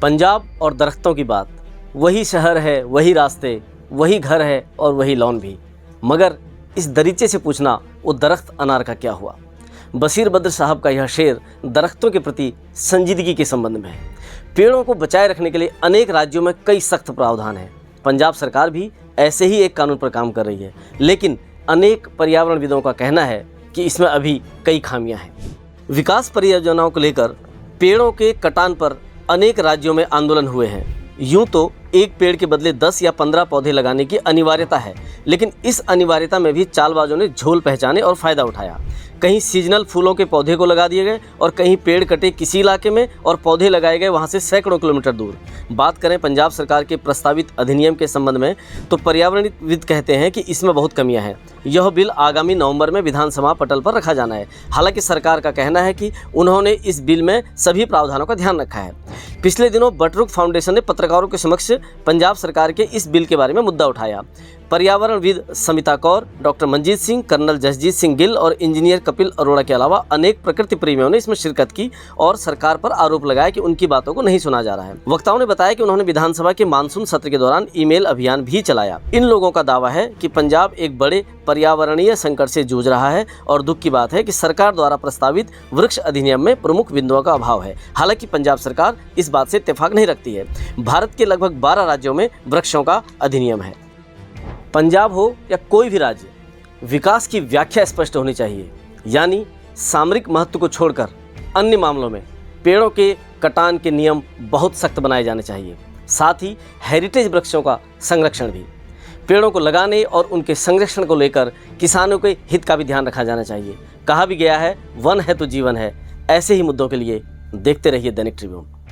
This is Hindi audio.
पंजाब और दरख्तों की बात, वही शहर है, वही रास्ते, वही घर है और वही लॉन भी, मगर इस दरीचे से पूछना वो दरख्त अनार का क्या हुआ। बशीर बद्र साहब का यह शेर दरख्तों के प्रति संजीदगी के संबंध में है। पेड़ों को बचाए रखने के लिए अनेक राज्यों में कई सख्त प्रावधान हैं। पंजाब सरकार भी ऐसे ही एक कानून पर काम कर रही है, लेकिन अनेक पर्यावरणविदों का कहना है कि इसमें अभी कई खामियां हैं। विकास परियोजनाओं को लेकर पेड़ों के कटान पर अनेक राज्यों में आंदोलन हुए हैं। यूं तो एक पेड़ के बदले 10 या 15 पौधे लगाने की अनिवार्यता है, लेकिन इस अनिवार्यता में भी चालबाजों ने झोल पहचाने और फ़ायदा उठाया। कहीं सीजनल फूलों के पौधे को लगा दिए गए और कहीं पेड़ कटे किसी इलाके में और पौधे लगाए गए वहां से सैकड़ों किलोमीटर दूर। बात करें पंजाब सरकार के प्रस्तावित अधिनियम के संबंध में तो पर्यावरणविद कहते हैं कि इसमें बहुत कमियां हैं। यह बिल आगामी नवंबर में विधानसभा पटल पर रखा जाना है। हालांकि सरकार का कहना है कि उन्होंने इस बिल में सभी प्रावधानों का ध्यान रखा है। पिछले दिनों बटरुक फाउंडेशन ने पत्रकारों के समक्ष पंजाब सरकार के इस बिल के बारे में मुद्दा उठाया। पर्यावरणविद समिता कौर, डॉक्टर मंजीत सिंह, कर्नल जसजीत सिंह गिल और इंजीनियर कपिल अरोड़ा के अलावा अनेक प्रकृति प्रेमियों ने इसमें शिरकत की और सरकार पर आरोप लगाया कि उनकी बातों को नहीं सुना जा रहा है। वक्ताओं ने बताया कि उन्होंने विधानसभा के मानसून सत्र के दौरान ईमेल अभियान भी चलाया। इन लोगों का दावा है कि पंजाब एक बड़े पर्यावरणीय संकट से जूझ रहा है और दुख की बात है कि सरकार द्वारा प्रस्तावित वृक्ष अधिनियम में प्रमुख बिंदुओं का अभाव है। हालांकि पंजाब सरकार इस बात से इत्तेफाक नहीं रखती है। भारत के लगभग 12 राज्यों में वृक्षों का अधिनियम है। पंजाब हो या कोई भी राज्य, विकास की व्याख्या स्पष्ट होनी चाहिए, यानी सामरिक महत्व को छोड़कर अन्य मामलों में पेड़ों के कटान के नियम बहुत सख्त बनाए जाने चाहिए। साथ ही हेरिटेज वृक्षों का संरक्षण भी। पेड़ों को लगाने और उनके संरक्षण को लेकर किसानों के हित का भी ध्यान रखा जाना चाहिए। कहा भी गया है, वन है तो जीवन है। ऐसे ही मुद्दों के लिए देखते रहिए दैनिक ट्रिब्यून।